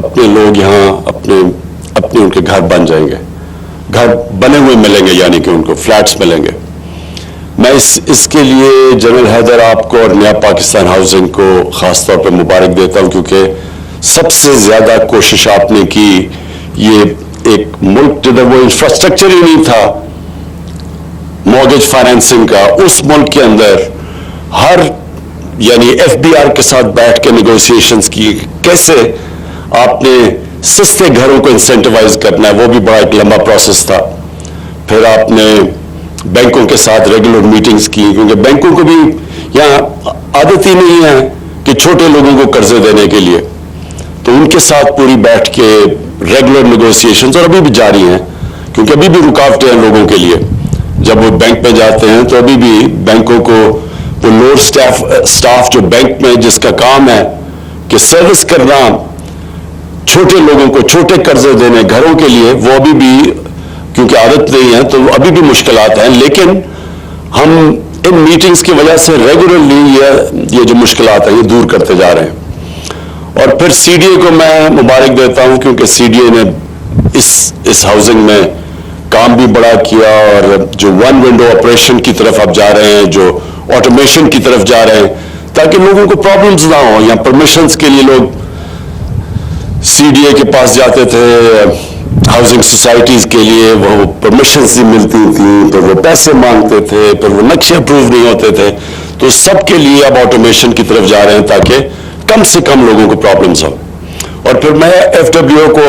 اپنے لوگ یہاں اپنے ان کے گھر بن جائیں گے, گھر بنے ہوئے ملیں گے, یعنی کہ ان کو فلیٹس ملیں گے. میں اس کے لیے جنرل حیدر آپ کو اور نیا پاکستان ہاؤسنگ کو خاص طور پہ مبارک دیتا ہوں, کیونکہ سب سے زیادہ کوشش آپ نے کی. یہ ایک ملک جدھر وہ انفراسٹرکچر ہی نہیں تھا مارگیج فائنینسنگ کا, اس ملک کے اندر ہر یعنی ایف بی آر کے ساتھ بیٹھ کے نیگوسیشنز کی, کیسے آپ نے سستے گھروں کو انسینٹیوائز کرنا ہے, وہ بھی بڑا ایک لمبا پروسیس تھا. پھر آپ نے بینکوں کے ساتھ ریگولر میٹنگز کی, کیونکہ بینکوں کو بھی یہاں عادت ہی نہیں ہے کہ چھوٹے لوگوں کو قرضے دینے کے لیے, تو ان کے ساتھ پوری بیٹھ کے ریگولر نیگوسیشنز, اور ابھی بھی جاری ہیں کیونکہ ابھی بھی رکاوٹیں ہیں لوگوں کے لیے. جب وہ بینک میں جاتے ہیں تو ابھی بھی بینکوں کو وہ لوور سٹاف جو بینک میں جس کا کام ہے کہ سروس کرنا چھوٹے لوگوں کو, چھوٹے قرضے دینے گھروں کے لیے, وہ ابھی بھی کیونکہ عادت نہیں ہے تو ابھی بھی مشکلات ہیں. لیکن ہم ان میٹنگز کی وجہ سے ریگولرلی یہ جو مشکلات ہیں یہ دور کرتے جا رہے ہیں. اور پھر سی ڈی اے کو میں مبارک دیتا ہوں, کیونکہ سی ڈی اے نے اس ہاؤسنگ میں کام بھی بڑا کیا, اور جو ون ونڈو آپریشن کی طرف اب جا رہے ہیں, جو آٹومیشن کی طرف جا رہے ہیں, تاکہ لوگوں کو پرابلمز نہ ہوں. یا پرمیشنز کے لیے لوگ سی ڈی اے کے پاس جاتے تھے, ہاؤسنگ سوسائٹیز کے لیے وہ پرمیشنز نہیں ملتی تھیں, پھر وہ پیسے مانگتے تھے, پھر وہ نقشے اپروو نہیں ہوتے تھے. تو سب کے لیے اب آٹومیشن کی طرف جا رہے ہیں تاکہ کم سے کم لوگوں کو پرابلمز ہوں. اور پھر میں ایف ڈبلیو کو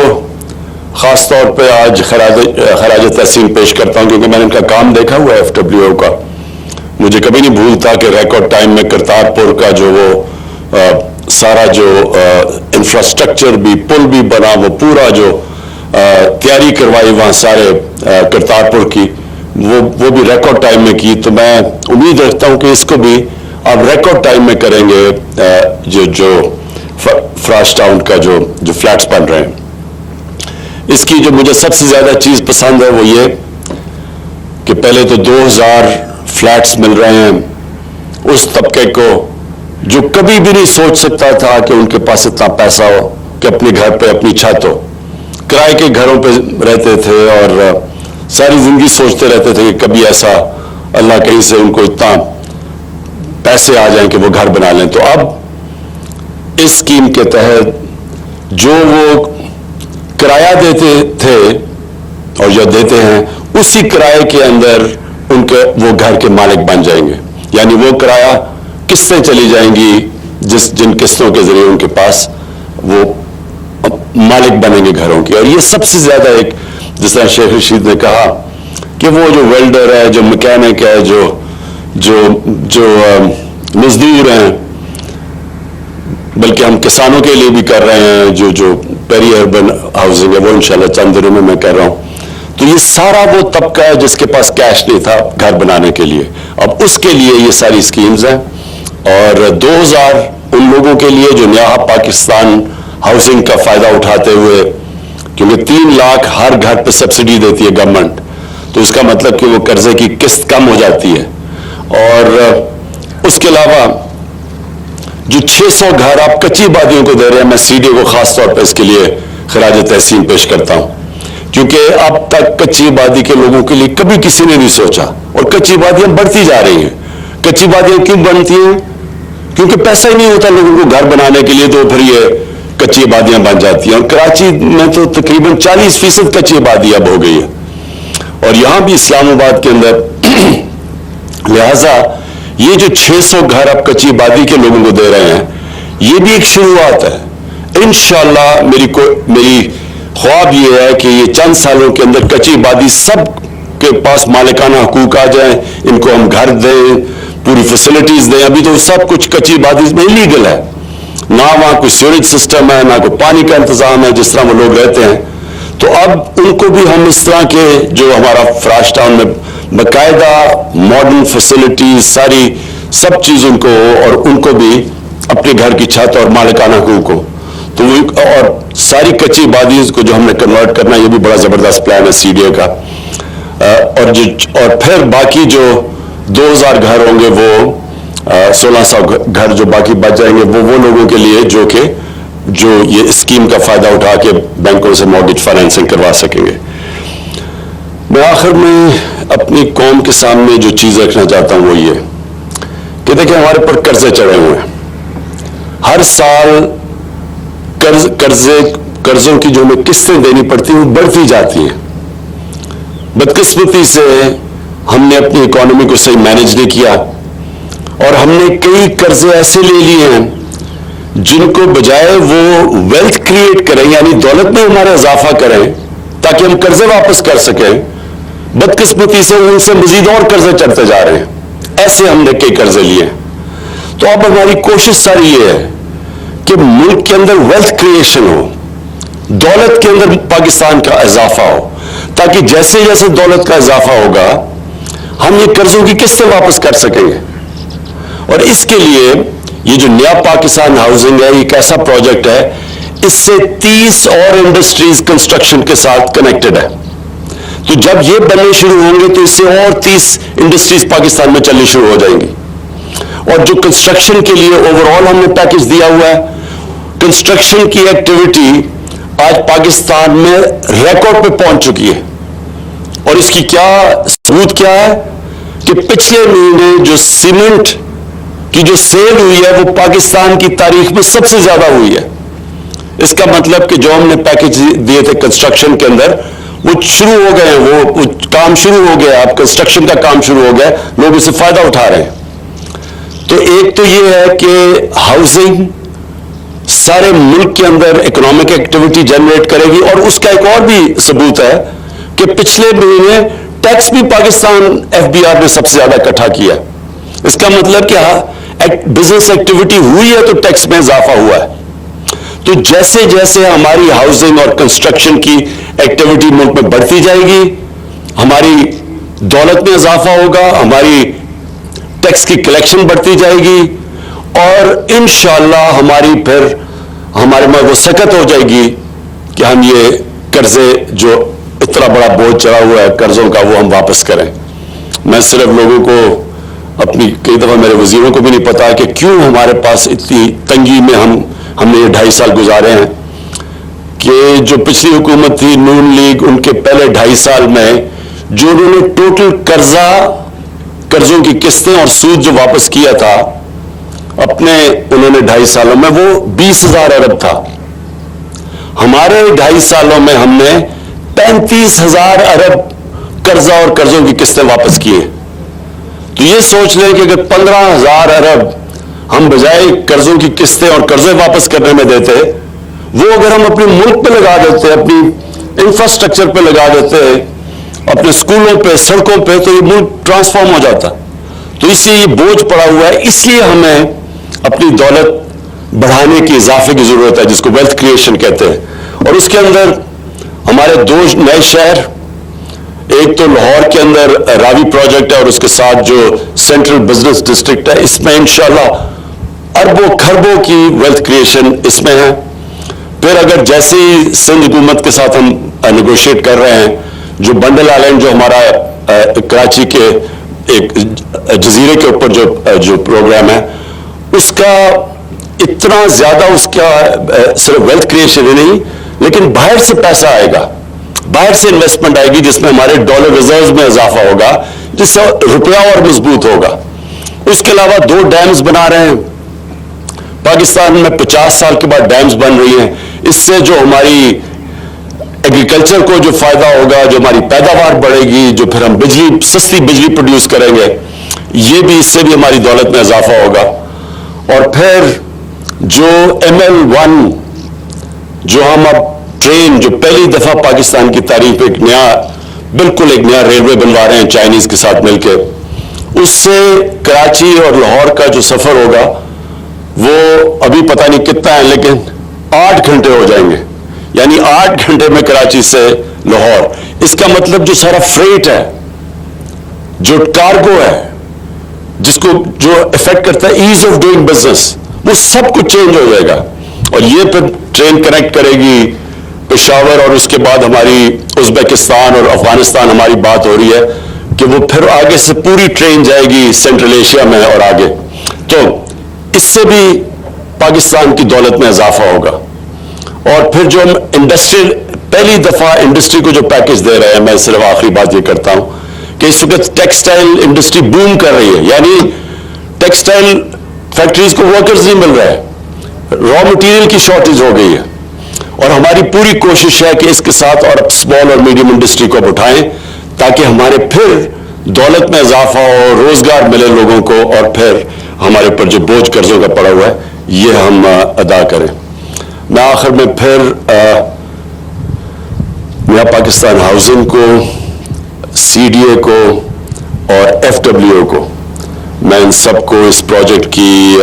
خاص طور پہ آج خراج تحسین پیش کرتا ہوں, کیونکہ میں نے ان کا کام دیکھا ہوا ہے ایف ڈبلیو کا. مجھے کبھی نہیں بھولتا کہ ریکارڈ ٹائم میں کرتارپور کا جو وہ سارا جو انفراسٹرکچر بھی, پل بھی بنا, وہ پورا جو تیاری کروائی وہاں سارے کرتارپور کی, وہ بھی ریکارڈ ٹائم میں کی. تو میں امید رکھتا ہوں کہ اس کو بھی آپ ریکارڈ ٹائم میں کریں گے. جو فراش ٹاؤن کا جو فلیٹس بن رہے ہیں, اس کی جو مجھے سب سے زیادہ چیز پسند ہے وہ یہ کہ پہلے تو 2000 فلیٹس مل رہے ہیں اس طبقے کو جو کبھی بھی نہیں سوچ سکتا تھا کہ ان کے پاس اتنا پیسہ ہو کہ اپنے گھر پہ اپنی چھت ہو. کرائے کے گھروں پہ رہتے تھے اور ساری زندگی سوچتے رہتے تھے کہ کبھی ایسا اللہ کہیں سے ان کو اتنا پیسے آ جائیں کہ وہ گھر بنا لیں. تو اب اس اسکیم کے تحت جو وہ کرایہ دیتے تھے اور جو دیتے ہیں, اسی کرائے کے اندر ان کے وہ گھر کے مالک بن جائیں گے. یعنی وہ کرایہ قسطیں چلی جائیں گی, جن قسطوں کے ذریعے ان کے پاس وہ مالک بنیں گے گھروں کی. اور یہ سب سے زیادہ ایک, جس طرح شیخ رشید نے کہا کہ وہ جو ویلڈر ہے, جو مکینک ہے, جو مزدور ہیں, بلکہ ہم کسانوں کے لیے بھی کر رہے ہیں, جو پیری اربن ہاؤسنگ ہے وہ انشاءاللہ چند دنوں میں کر رہا ہوں. تو یہ سارا وہ طبقہ ہے جس کے پاس کیش نہیں تھا گھر بنانے کے لیے, اب اس کے لیے یہ ساری اسکیمز ہیں. اور 2000 ان لوگوں کے لیے جو نیا پاکستان ہاؤسنگ کا فائدہ اٹھاتے ہوئے, کیونکہ 3 لاکھ ہر گھر پہ سبسڈی دیتی ہے گورنمنٹ, تو اس کا مطلب کہ وہ قرضے کی قسط کم ہو جاتی ہے. اور اس کے علاوہ جو 600 گھر آپ کچی آبادیوں کو دے رہے ہیں, میں سی ڈی کو خاص طور پہ اس کے لیے خراج تحسین پیش کرتا ہوں, کیونکہ اب تک کچی آبادی کے لوگوں کے لیے کبھی کسی نے نہیں سوچا, اور کچی آبادیاں بڑھتی جا رہی ہیں. کچی آبادیاں کیوں بنتی ہیں؟ کیونکہ پیسہ ہی نہیں ہوتا لوگوں کو گھر بنانے کے لیے, تو پھر یہ کچی آبادیاں بن جاتی ہیں. اور کراچی میں تو تقریباً 40% کچی آبادی اب ہو گئی ہے, اور یہاں بھی اسلام آباد کے اندر. لہذا یہ جو 600 گھر اب کچی آبادی کے لوگوں کو دے رہے ہیں, یہ بھی ایک شروعات ہے. انشاءاللہ میری خواب یہ ہے کہ یہ چند سالوں کے اندر کچی آبادی سب کے پاس مالکانہ حقوق آ جائیں, ان کو ہم گھر دیں, پوری فیسلٹیز دیں. ابھی تو سب کچھ کچی آبادی میں انلیگل ہے, نہ وہاں کوئی سیوریج سسٹم ہے, نہ کوئی پانی کا انتظام ہے جس طرح وہ لوگ رہتے ہیں. تو اب ان کو بھی ہم اس طرح کے جو ہمارا فراش ٹاؤن میں باقاعدہ ماڈرن فیسلٹیز سب چیز ان کو, اور ان کو بھی اپنے گھر کی چھت اور مالکانہ حقوق کو, تو اور ساری کچی آبادی کو جو ہم نے کنورٹ کرنا, یہ بھی بڑا زبردست پلان ہے سی ڈی اے کا. اور پھر باقی جو 2000 گھر ہوں گے, وہ 1600 گھر جو باقی بچ جائیں گے, وہ لوگوں کے لیے جو کہ جو یہ اسکیم کا فائدہ اٹھا کے بینکوں سے مارگیج فائنینسنگ کروا سکیں گے. میں آخر میں اپنی قوم کے سامنے جو چیز رکھنا چاہتا ہوں وہ یہ کہ دیکھیں ہمارے پر قرضے چڑھے ہوئے ہیں. ہر سال قرضوں کی جو ہمیں قسطیں دینی پڑتی ہیں وہ بڑھتی جاتی ہیں. بدقسمتی سے ہم نے اپنی اکانومی کو صحیح مینج نہیں کیا اور ہم نے کئی قرضے ایسے لے لیے ہیں جن کو بجائے وہ ویلتھ کریٹ کریں یعنی دولت میں ہمارا اضافہ کریں تاکہ ہم قرضے واپس کر سکیں, بدقسمتی سے ان سے مزید اور قرضے چڑھتے جا رہے ہیں. ایسے ہم نے کئی قرضے لیے ہیں. تو اب ہماری کوشش ساری یہ ہے کہ ملک کے اندر ویلتھ کریشن ہو, دولت کے اندر پاکستان کا اضافہ ہو, تاکہ جیسے جیسے دولت کا اضافہ ہوگا ہم یہ قرضوں کی قسطیں واپس کر سکیں گے. اور اس کے لیے یہ جو نیا پاکستان ہاؤسنگ ہے یہ ایک ایسا پروجیکٹ ہے, اس سے 30 اور انڈسٹریز کنسٹرکشن کے ساتھ کنیکٹڈ ہے. تو جب یہ بننے شروع ہوں گے تو اس سے اور 30 انڈسٹریز پاکستان میں چلنی شروع ہو جائیں گی. اور جو کنسٹرکشن کے لیے اوور آل ہم نے پیکج دیا ہوا ہے, کنسٹرکشن کی ایکٹیویٹی آج پاکستان میں ریکارڈ پہ پہنچ چکی ہے. اور اس کی کیا ثبوت کیا ہے کہ پچھلے مہینے جو سیمنٹ کی جو سیل ہوئی ہے وہ پاکستان کی تاریخ میں سب سے زیادہ ہوئی ہے. اس کا مطلب کہ جو ہم نے پیکج دیے تھے کنسٹرکشن کے اندر وہ شروع ہو گئے ہیں, وہ کام شروع ہو گیا, اب کنسٹرکشن کا کام شروع ہو گیا, لوگ اس سے فائدہ اٹھا رہے ہیں. تو ایک تو یہ ہے کہ ہاؤسنگ سارے ملک کے اندر اکنامک ایکٹیویٹی جنریٹ کرے گی. اور اس کا ایک اور بھی ثبوت ہے کہ پچھلے مہینے ٹیکس بھی پاکستان FBR نے سب سے زیادہ اکٹھا کیا. اس کا مطلب کہ بزنس ایکٹیویٹی ہوئی ہے تو ٹیکس میں اضافہ ہوا ہے. تو جیسے جیسے ہماری ہاؤسنگ اور کنسٹرکشن کی ایکٹیویٹی ملک میں بڑھتی جائے گی, ہماری دولت میں اضافہ ہوگا, ہماری ٹیکس کی کلیکشن بڑھتی جائے گی اور انشاءاللہ ہمارے میں وہ سکت ہو جائے گی کہ ہم یہ قرضے جو اتنا بڑا بوجھ چڑھا ہوا ہے قرضوں کا وہ ہم واپس کریں. میں صرف لوگوں کو اپنی کئی دفعہ میرے وزیروں کو بھی نہیں پتا کہ کیوں ہمارے پاس اتنی تنگی میں ہم نے یہ 2.5 سال گزارے ہیں. کہ جو پچھلی حکومت تھی نون لیگ, ان کے پہلے 2.5 سال میں جو انہوں نے ٹوٹل قرضوں کی قسطیں اور سود جو واپس کیا تھا اپنے انہوں نے 2.5 سالوں میں وہ 20,000 ارب تھا. ہمارے 2.5 سالوں میں ہم نے 35,000 ارب قرضہ اور قرضوں کی قسطیں واپس کیے. تو یہ سوچ لیں کہ اگر 15,000 ارب ہم بجائے قرضوں کی قسطیں اور قرضے واپس کرنے میں دیتے, وہ اگر ہم اپنے ملک پہ لگا دیتے, اپنی انفراسٹرکچر پہ لگا دیتے, اپنے اسکولوں پہ, سڑکوں پہ, تو یہ ملک ٹرانسفارم ہو جاتا. تو اس لیے یہ بوجھ پڑا ہوا ہے, اس لیے ہمیں اپنی دولت بڑھانے کی اضافے کی ضرورت ہے جس کو ویلتھ کریشن کہتے ہیں. اور اس کے اندر ہمارے 2 نئے شہر, ایک تو لاہور کے اندر راوی پروجیکٹ ہے اور اس کے ساتھ جو سینٹرل بزنس ڈسٹرکٹ ہے, اس میں انشاءاللہ اربوں خربوں کی ویلتھ کریشن اس میں ہے. پھر اگر جیسے ہی سندھ حکومت کے ساتھ ہم نیگوشیٹ کر رہے ہیں, جو بنڈل آئلینڈ جو ہمارا کراچی کے ایک جزیرے کے اوپر جو پروگرام ہے, اس کا اتنا زیادہ اس کا صرف ویلتھ کریشن ہی نہیں لیکن باہر سے پیسہ آئے گا, باہر سے انویسٹمنٹ آئے گی جس میں ہمارے ڈالر ریزروز میں اضافہ ہوگا, جس سے روپیہ اور مضبوط ہوگا. اس کے علاوہ 2 ڈیمز بنا رہے ہیں پاکستان میں, 50 سال کے بعد ڈیمز بن رہی ہیں. اس سے جو ہماری ایگریکلچر کو جو فائدہ ہوگا, جو ہماری پیداوار بڑھے گی, جو پھر ہم سستی بجلی پروڈیوس کریں گے, یہ بھی اس سے بھی ہماری دولت میں اضافہ ہوگا. اور پھر جو ML1 جو ہم اب ٹرین جو پہلی دفعہ پاکستان کی تاریخ میں بالکل ایک نیا ریلوے بنوا رہے ہیں چائنیز کے ساتھ مل کے, اس سے کراچی اور لاہور کا جو سفر ہوگا وہ ابھی پتہ نہیں کتنا ہے لیکن 8 گھنٹے ہو جائیں گے. یعنی 8 گھنٹے میں کراچی سے لاہور. اس کا مطلب جو سارا فریٹ ہے, جو کارگو ہے, جس کو جو افیکٹ کرتا ہے ایز آف ڈوئنگ بزنس, وہ سب کچھ چینج ہو جائے گا. اور یہ پھر ٹرین کنیکٹ کرے گی پشاور, اور اس کے بعد ہماری ازبکستان اور افغانستان ہماری بات ہو رہی ہے کہ وہ پھر آگے سے پوری ٹرین جائے گی سینٹرل ایشیا میں اور آگے. تو اس سے بھی پاکستان کی دولت میں اضافہ ہوگا. اور پھر جو ہم انڈسٹریل پہلی دفعہ انڈسٹری کو جو پیکج دے رہے ہیں, میں صرف آخری بات یہ کرتا ہوں کہ اس وقت ٹیکسٹائل انڈسٹری بوم کر رہی ہے, یعنی ٹیکسٹائل فیکٹریز کو ورکرز نہیں مل رہا ہے, را مٹیریل کی شارٹیج ہو گئی ہے, اور ہماری پوری کوشش ہے کہ اس کے ساتھ اور اسمال اور میڈیم انڈسٹری کو اب اٹھائیں تاکہ ہمارے پھر دولت میں اضافہ ہو, روزگار ملے لوگوں کو, اور پھر ہمارے اوپر جو بوجھ قرضوں کا پڑا ہوا ہے یہ ہم ادا کریں. میں آخر میں پھر نیا پاکستان ہاؤسنگ کو, سی ڈی اے کو اور ایف ڈبلیو او کو, میں ان سب کو اس پروجیکٹ کی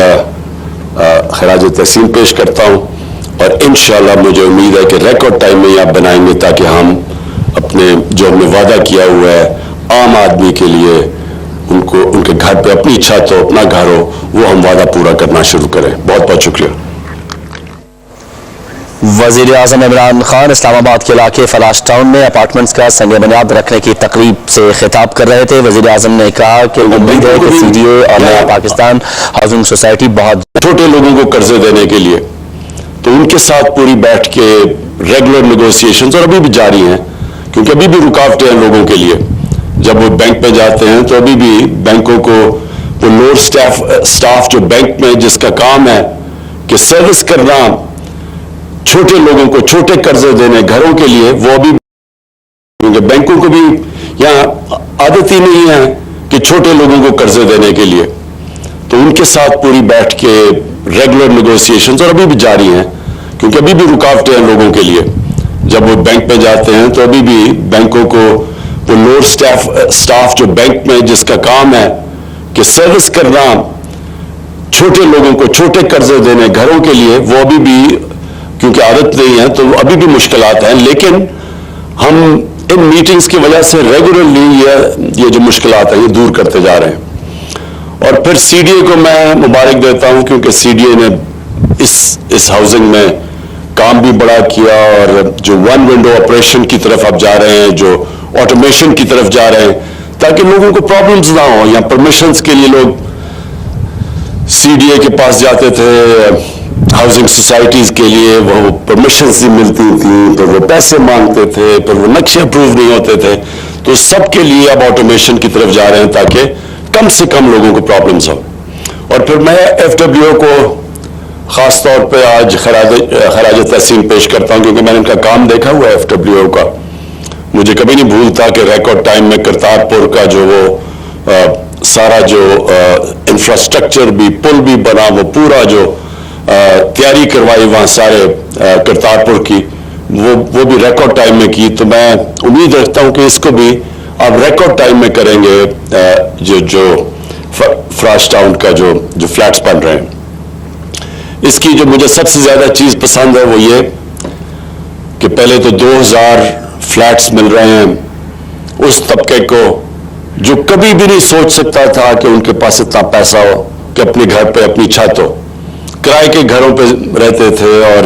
خراج تحسین پیش کرتا ہوں, اور انشاءاللہ مجھے امید ہے کہ ریکارڈ ٹائم میں یہ آپ بنائیں گے تاکہ ہم اپنے جو ہم نے وعدہ کیا ہوا ہے عام آدمی کے لیے, ان کے گھر پہ اپنی چھت ہو, اپنا گھر ہو, وہ ہم وعدہ پورا کرنا شروع کریں. بہت بہت شکریہ. وزیر اعظم عمران خان اسلام آباد کے علاقے فلاش ٹاؤن میں اپارٹمنٹس کا سنگ بنیاد رکھنے کی تقریب سے خطاب کر رہے تھے. وزیر اعظم نے کہا کہ امید ہے کہ سی ڈی اے اور نیا پاکستان ہاؤسنگ سوسائٹی بہت چھوٹے لوگوں کو قرضے دینے کے لیے, تو ان کے ساتھ پوری بیٹھ کے ریگولر نیگوسیشنز, اور ابھی بھی جاری ہیں کیونکہ ابھی بھی رکاوٹیں ہیں لوگوں کے لیے. جب وہ بینک میں جاتے ہیں تو ابھی بھی بینکوں کو وہ لوڈ سٹاف جو بینک میں جس کا کام ہے کہ سروس کرنا چھوٹے لوگوں کو, چھوٹے قرضے دینے گھروں کے لیے, وہ ابھی کیونکہ بینکوں کو بھی یہاں عادت ہی نہیں ہے کہ چھوٹے لوگوں کو قرضے دینے کے لیے, تو ان کے ساتھ پوری بیٹھ کے ریگولر نیگوسیشنز, اور ابھی بھی جاری ہیں کیونکہ ابھی بھی رکاوٹیں ہیں لوگوں کے لیے. جب وہ بینک میں جاتے ہیں تو ابھی بھی بینکوں کو وہ لوڈ سٹاف جو بینک میں جس کا کام ہے کہ سروس کرنا چھوٹے لوگوں کو, چھوٹے قرضے دینے گھروں کے لیے, وہ ابھی بھی کیونکہ عادت نہیں ہے تو ابھی بھی مشکلات ہیں. لیکن ہم ان میٹنگز کی وجہ سے ریگولرلی یہ جو مشکلات ہیں یہ دور کرتے جا رہے ہیں. اور پھر سی ڈی اے کو میں مبارک دیتا ہوں کیونکہ سی ڈی اے نے اس ہاؤسنگ میں کام بھی بڑا کیا, اور جو ون ونڈو آپریشن کی طرف اب جا رہے ہیں, جو آٹومیشن کی طرف جا رہے ہیں, تاکہ لوگوں کو پرابلمز نہ ہوں. یا پرمیشنز کے لیے لوگ سی ڈی اے کے پاس جاتے تھے, ہاؤسنگ سوسائٹیز کے لیے وہ پرمیشنز نہیں ملتی تھیں, پھر وہ پیسے مانگتے تھے, پھر وہ نقشے اپروو نہیں ہوتے تھے. تو سب کے لیے اب آٹومیشن کی طرف جا رہے ہیں تاکہ کم سے کم لوگوں کو پرابلمز ہو. اور پھر میں ایف ڈبلیو او کو خاص طور پہ آج خراج تحسین پیش کرتا ہوں کیونکہ میں نے ان کا کام دیکھا ہوا ہے. ایف ڈبلیو او کا مجھے کبھی نہیں بھولتا کہ ریکارڈ ٹائم میں کرتارپور کا جو وہ سارا جو انفراسٹرکچر بھی, پل بھی بنا, وہ پورا جو تیاری کروائی وہاں سارے کرتارپور کی, وہ بھی ریکارڈ ٹائم میں کی. تو میں امید رکھتا ہوں کہ اس کو بھی آپ ریکارڈ ٹائم میں کریں گے. جو فلاش ٹاؤن کا جو فلیٹس بن رہے ہیں, اس کی جو مجھے سب سے زیادہ چیز پسند ہے وہ یہ کہ پہلے تو 2000 فلیٹس مل رہے ہیں اس طبقے کو جو کبھی بھی نہیں سوچ سکتا تھا کہ ان کے پاس اتنا پیسہ ہو کہ اپنے گھر پہ اپنی چھت ہو. کرائے کے گھروں پہ رہتے تھے اور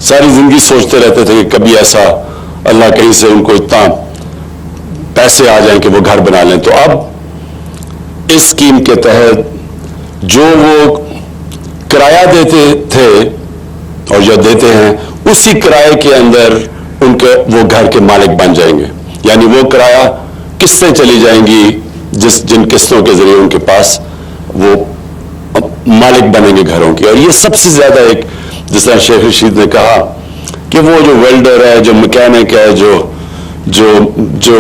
ساری زندگی سوچتے رہتے تھے کہ کبھی ایسا اللہ کہیں سے ان کو اتنا پیسے آ جائیں کہ وہ گھر بنا لیں. تو اب اس اسکیم کے تحت جو وہ کرایہ دیتے تھے اور جو دیتے ہیں اسی کرائے کے اندر ان کے وہ گھر کے مالک بن جائیں گے. یعنی وہ کرایہ قسطیں چلی جائیں گی جن قسطوں کے ذریعے ان کے پاس وہ مالک بنیں گے گھروں کی. اور یہ سب سے زیادہ ایک جس طرح شیخ رشید نے کہا کہ وہ جو ویلڈر ہے, جو مکینک ہے, جو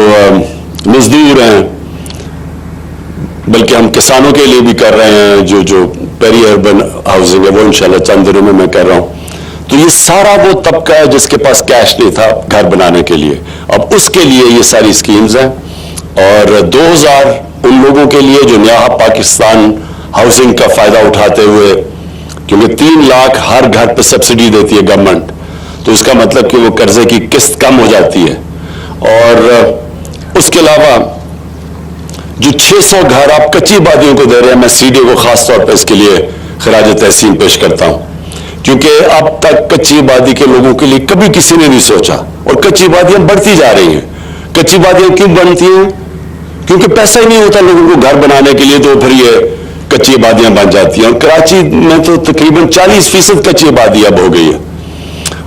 مزدور ہیں, بلکہ ہم کسانوں کے لیے بھی کر رہے ہیں, جو پیری اربن ہاؤسنگ ہے وہ انشاءاللہ چند دنوں میں کر رہا ہوں. تو یہ سارا وہ طبقہ ہے جس کے پاس کیش نہیں تھا گھر بنانے کے لیے, اب اس کے لیے یہ ساری اسکیمز ہیں. اور 2000 ان لوگوں کے لیے جو نیا پاکستان ہاؤسنگ کا فائدہ اٹھاتے ہوئے, کیونکہ 3 لاکھ ہر گھر پہ سبسڈی دیتی ہے گورنمنٹ, تو اس کا مطلب کہ وہ قرضے کی قسط کم ہو جاتی ہے. اور اس کے علاوہ جو 600 گھر آپ کچی آبادیوں کو دے رہے ہیں, میں سی ڈی اے کو خاص طور پہ اس کے لیے خراج تحسین پیش کرتا ہوں کیونکہ اب تک کچی آبادی کے لوگوں کے لیے کبھی کسی نے نہیں سوچا, اور کچی آبادیاں بڑھتی جا رہی ہیں. کچی آبادیاں کیوں بنتی ہیں؟ کیونکہ پیسہ ہی نہیں ہوتا لوگوں کو گھر بنانے کے لیے, تو پھر یہ کچی آبادیاں بن جاتی ہیں. اور کراچی میں تو تقریباً 40% کچی آبادی اب ہو گئی ہے.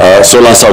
1600